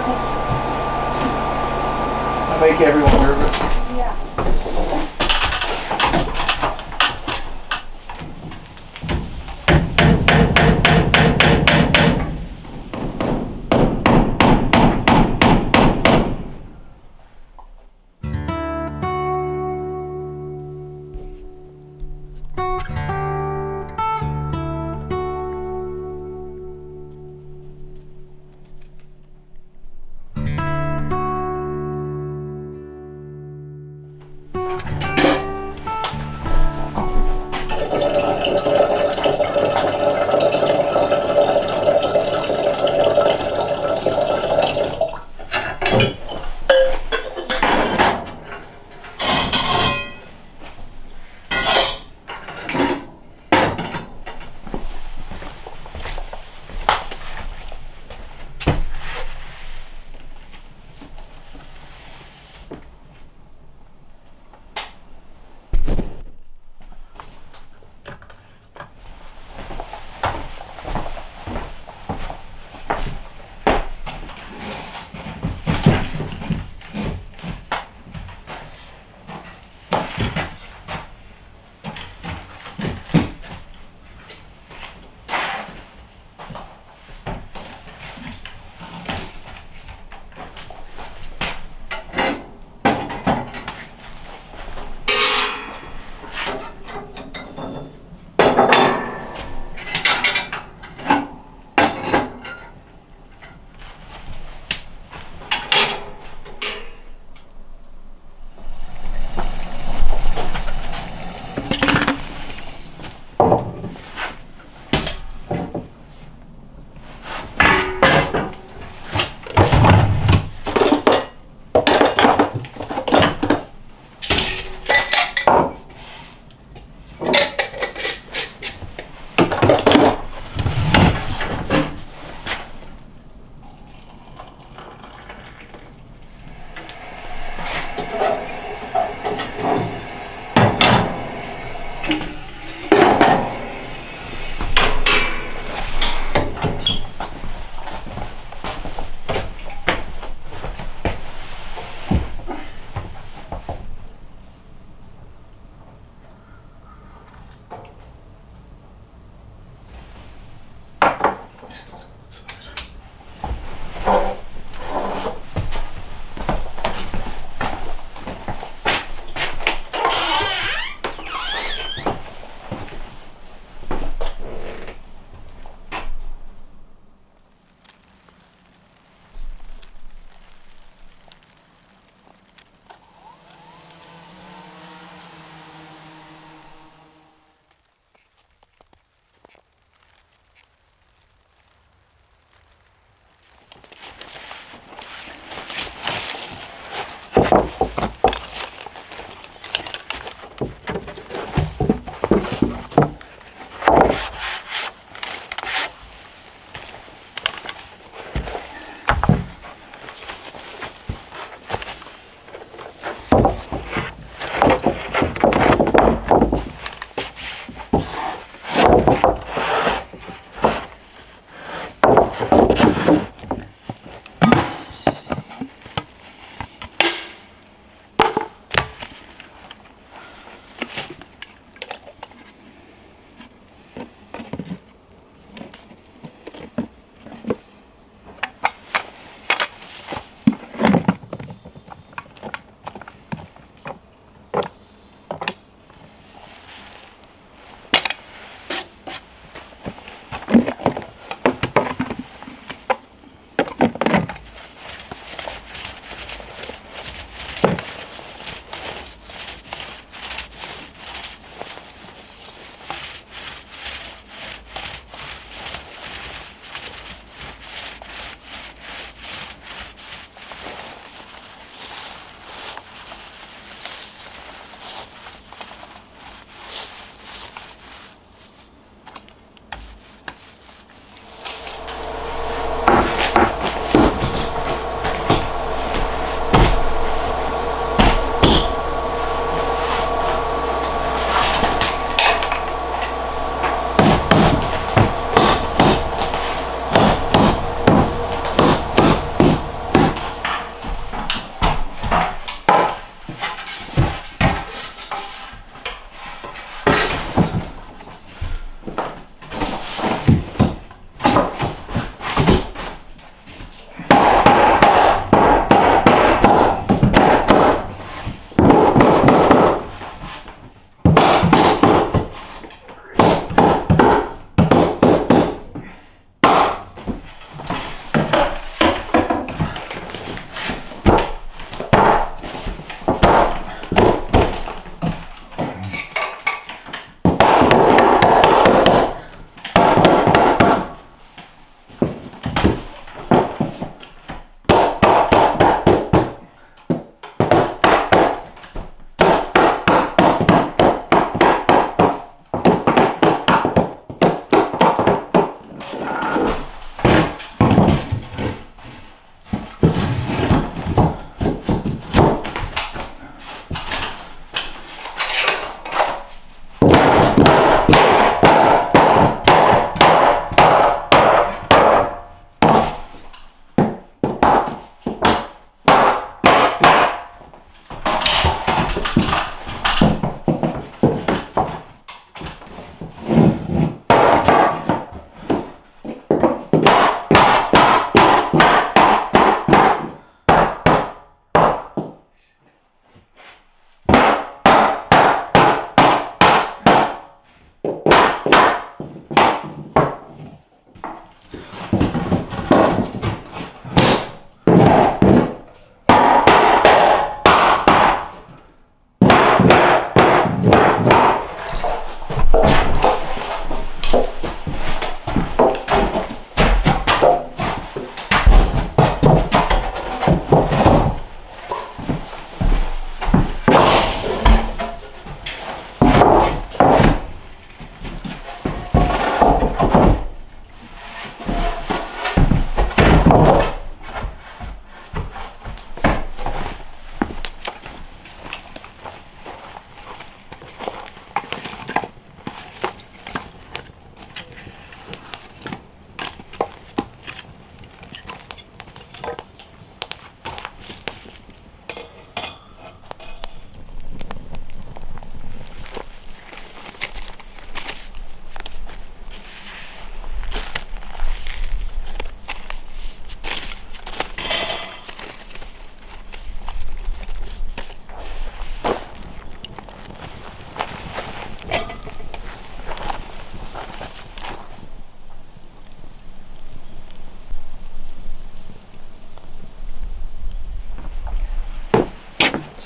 nervous. I make everyone nervous. Yeah.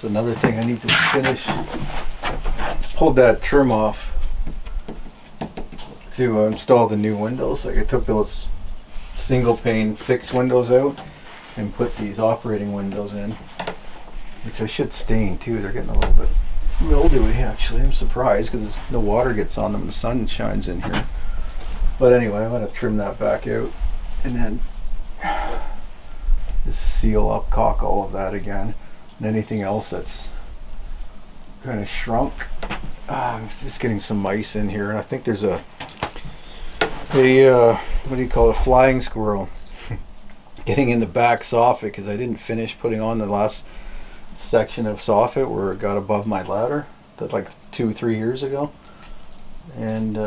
another thing I need to finish. Pulled that trim off to install the new windows. Like I took those single pane fixed windows out and put these operating windows in, which I should stain too. They're getting a little bit mildewy actually. I'm surprised because no water gets on them and the sun shines in here. But anyway, I'm going to trim that back out and then just seal up, caulk all of that again. And anything else that's kind of shrunk, I'm just getting some mice in here. And I think there's a what do you call it, a flying squirrel getting in the back soffit because I didn't finish putting on the last section of soffit where it got above my ladder. That like 2-3 years ago. And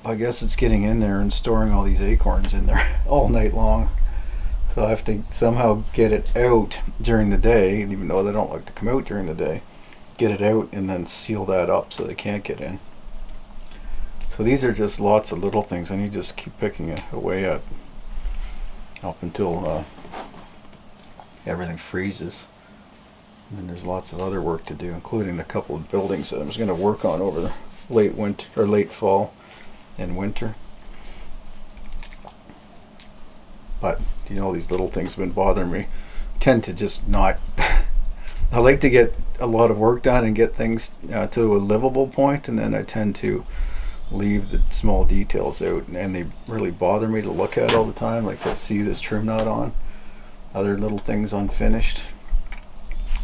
I guess it's getting in there and storing all these acorns in there all night long. So I have to somehow get it out during the day, even though they don't like to come out during the day. Get it out and then seal that up so they can't get in. So these are just lots of little things and you just keep picking away at up until everything freezes. And then there's lots of other work to do, including the couple of buildings that I was going to work on over the late winter or late fall and winter. But you know, these little things have been bothering me. I tend to just not I like to get a lot of work done and get things to a livable point, and then I tend to leave the small details out, and they really bother me to look at all the time. Like to see this trim knot on, other little things unfinished.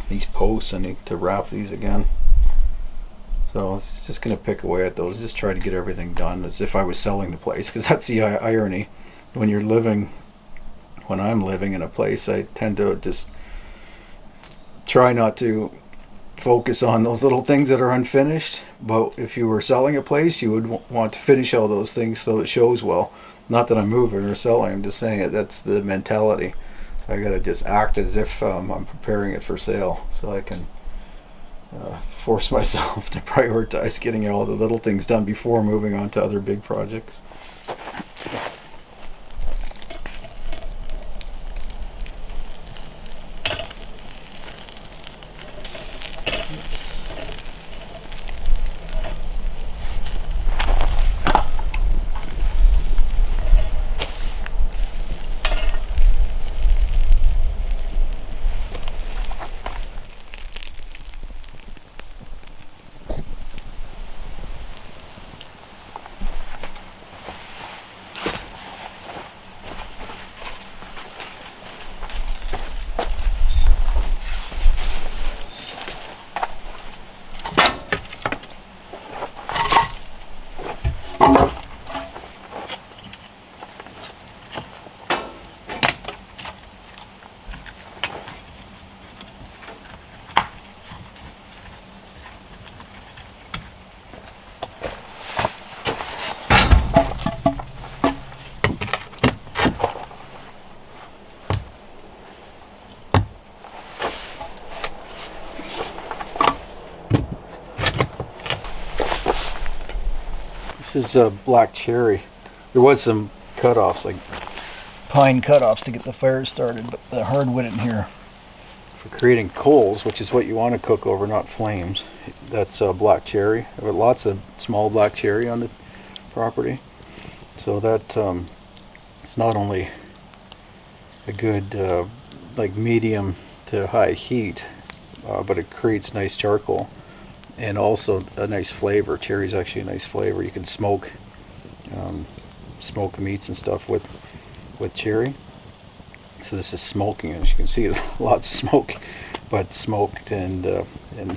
These posts, I need to wrap these again. So it's just going to pick away at those, just try to get everything done as if I was selling the place, because that's the irony. When I'm living in a place, I tend to just try not to focus on those little things that are unfinished. But if you were selling a place, you would want to finish all those things so it shows well. Not that I'm moving or selling, I'm just saying it. That's the mentality. I gotta just act as if I'm preparing it for sale, so I can force myself to prioritize getting all the little things done before moving on to other big projects. This is black cherry. There was some cutoffs, like pine cutoffs to get the fire started, but the hardwood in here for creating coals, which is what you want to cook over, not flames. That's black cherry. There were lots of small black cherry on the property, so that it's not only a good like medium to high heat, but it creates nice charcoal. And also a nice flavor. Cherry is actually a nice flavor. You can smoke meats and stuff with cherry. So this is smoking, as you can see, lots of smoke, but smoked and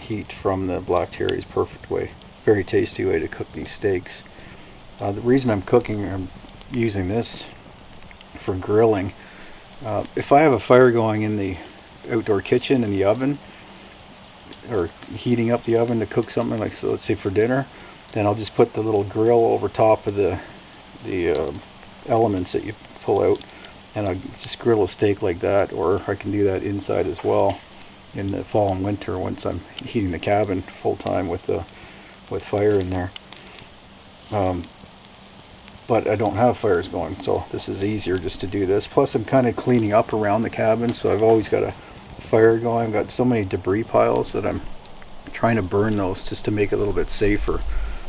heat from the black cherry is perfect way, very tasty way to cook these steaks. The reason I'm using this for grilling. If I have a fire going in the outdoor kitchen in the oven, or heating up the oven to cook something like, so let's say for dinner, then I'll just put the little grill over top of the elements that you pull out, and I'll just grill a steak like that. Or I can do that inside as well in the fall and winter once I'm heating the cabin full time with fire in there. But I don't have fires going, so this is easier just to do this. Plus I'm kind of cleaning up around the cabin, so I've always got a fire going. I've got so many debris piles that I'm trying to burn those just to make it a little bit safer,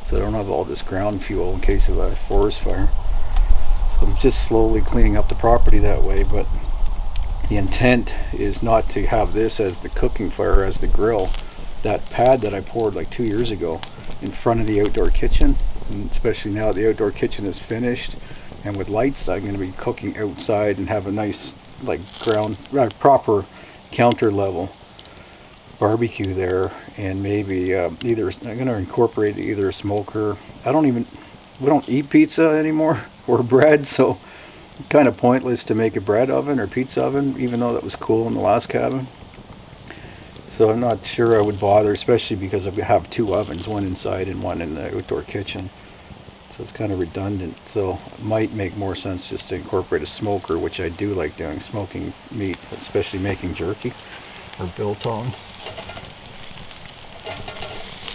so I don't have all this ground fuel in case of a forest fire. So I'm just slowly cleaning up the property that way, but the intent is not to have this as the cooking fire, as the grill. That pad that I poured like 2 years ago in front of the outdoor kitchen, and especially now the outdoor kitchen is finished and with lights, I'm going to be cooking outside and have a nice like ground proper counter level barbecue there, and maybe either I'm going to incorporate either a smoker. We don't eat pizza anymore or bread, so kind of pointless to make a bread oven or pizza oven, even though that was cool in the last cabin. So I'm not sure I would bother, especially because I have 2 ovens, one inside and one in the outdoor kitchen. So it's kind of redundant. So it might make more sense just to incorporate a smoker, which I do like doing, smoking meat, especially making jerky or biltong.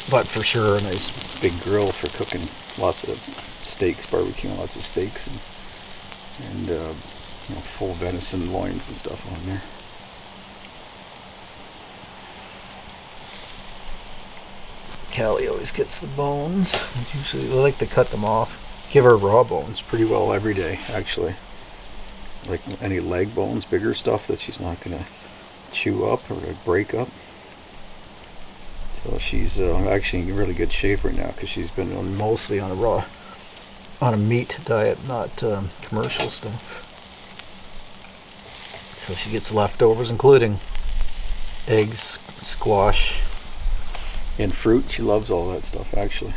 But for sure, a nice big grill for cooking lots of steaks, barbecuing lots of steaks, and full venison loins and stuff on there. Cali always gets the bones. Usually I like to cut them off. Give her raw bones pretty well every day, actually. Like any leg bones, bigger stuff that she's not going to chew up or break up. So she's actually in really good shape right now because she's been mostly on a meat diet, not commercial stuff. So she gets leftovers, including eggs, squash, and fruit. She loves all that stuff, actually.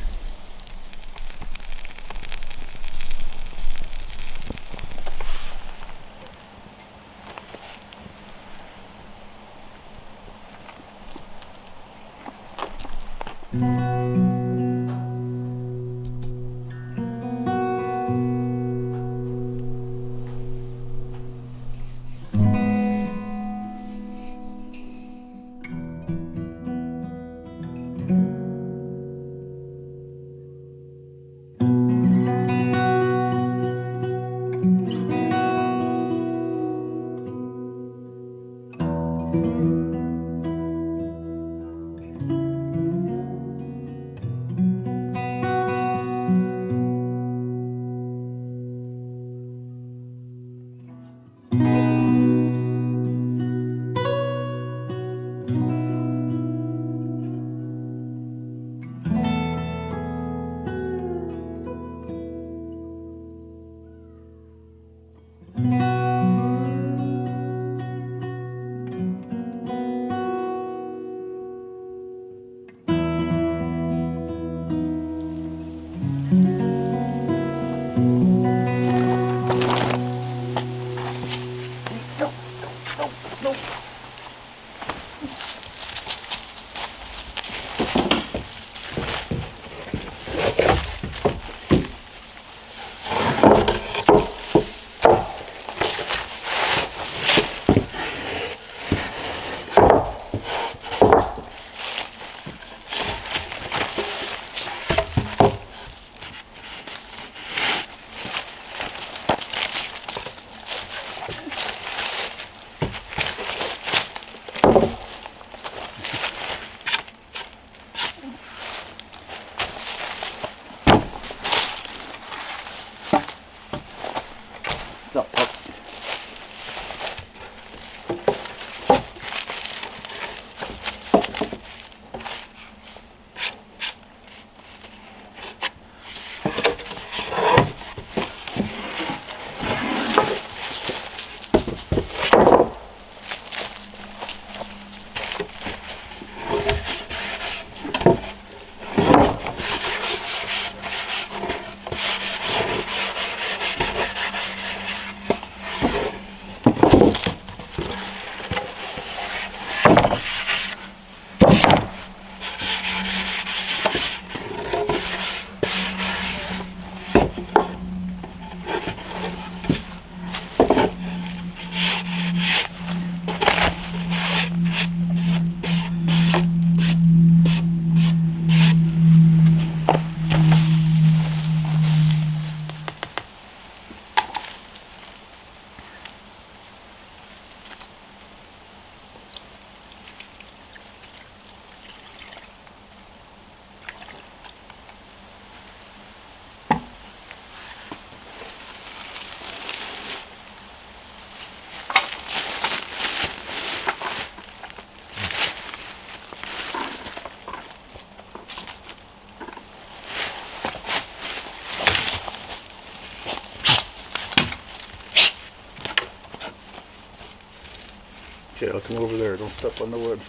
I'll come over there. Don't step on the wood.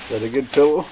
Is that a good pillow?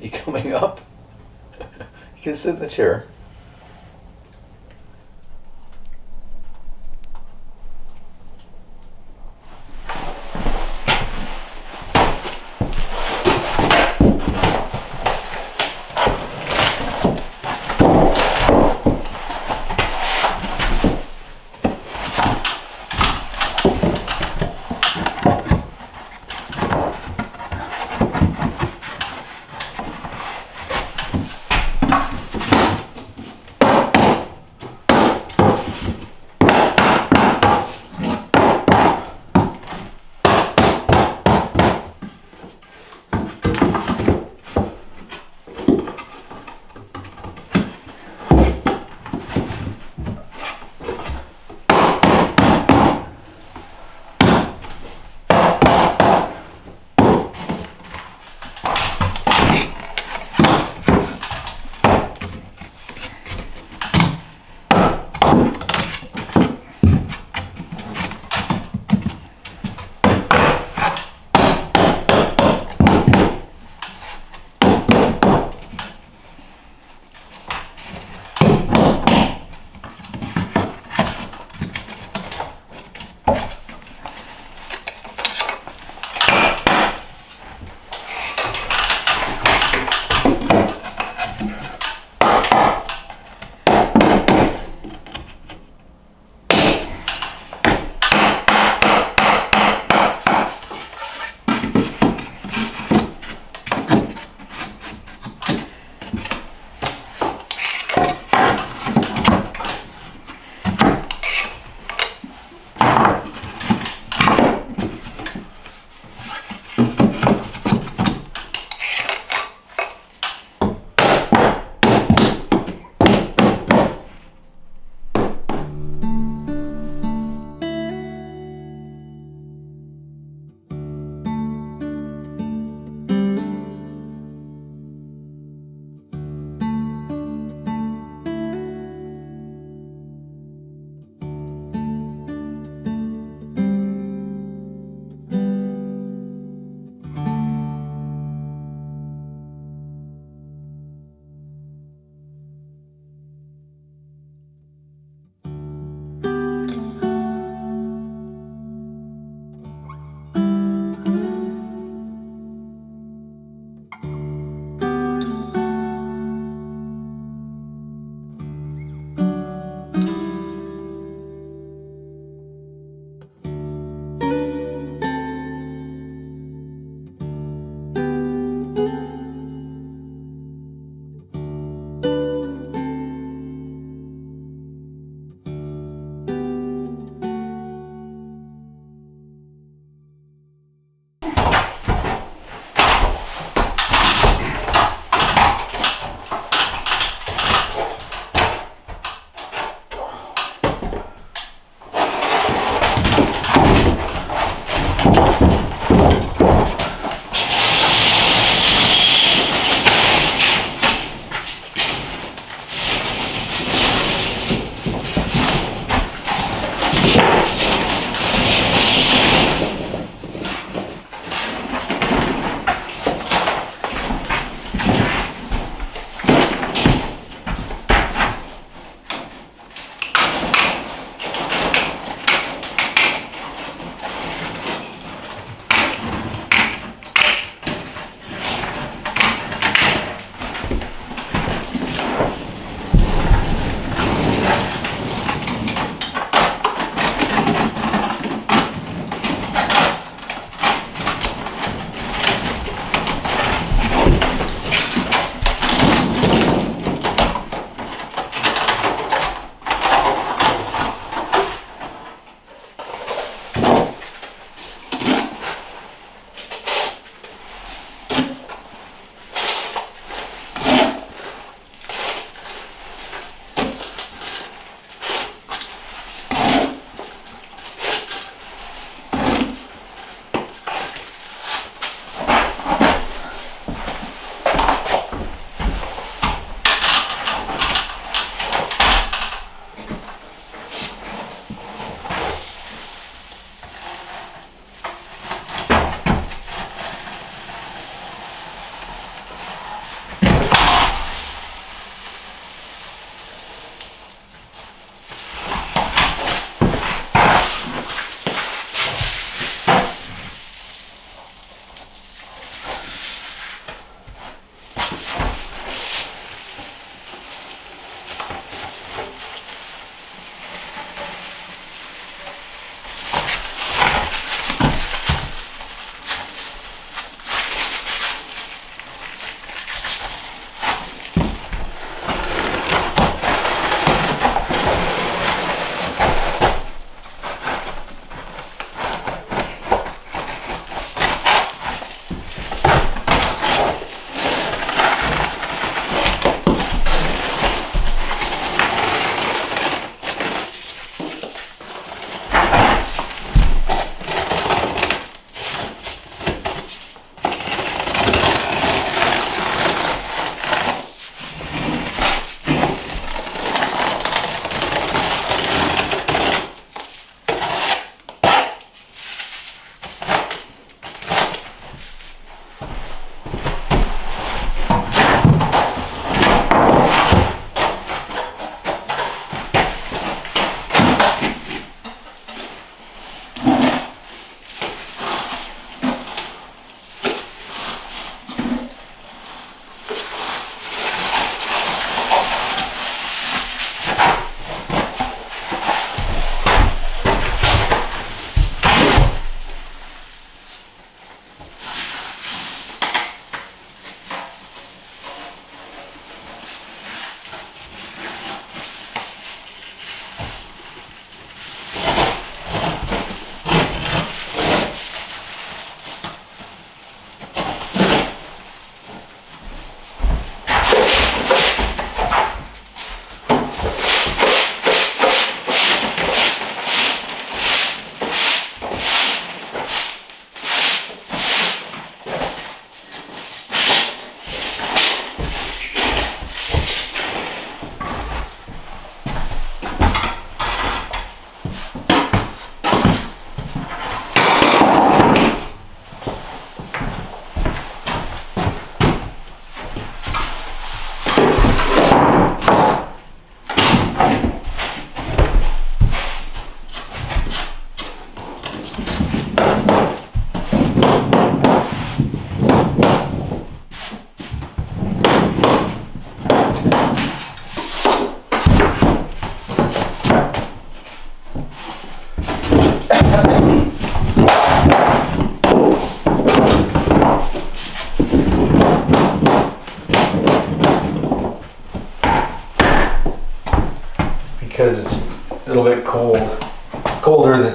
You coming up? You can sit in the chair.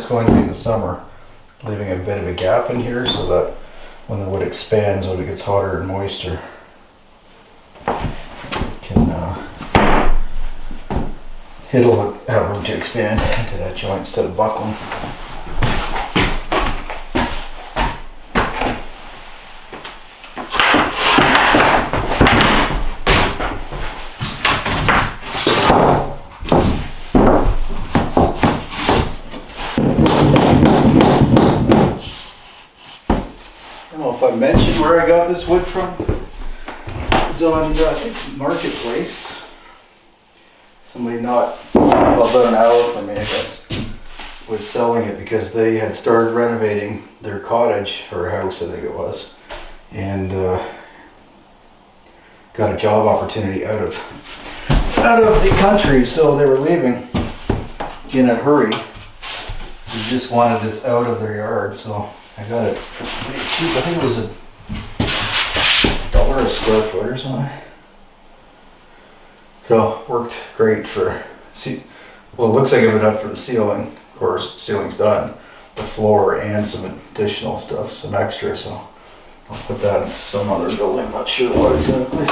it's going to be in the summer, leaving a bit of a gap in here so that when the wood expands, when it gets hotter and moister, can it'll have room to expand into that joint instead of buckling. I don't know if I mentioned where I got this wood from. It was on, I think, Marketplace. Somebody not, well, about an hour from me, I guess, was selling it because they had started renovating their cottage, or house, I think it was, and got a job opportunity out of the country, so they were leaving in a hurry. They just wanted this out of their yard, so I got it pretty cheap. I think it was $1 a square foot or something. So worked great for, well, it looks like it would have for the ceiling. Of course, ceiling's done. The floor and some additional stuff, some extra. So I'll put that in some other building. I'm not sure what exactly.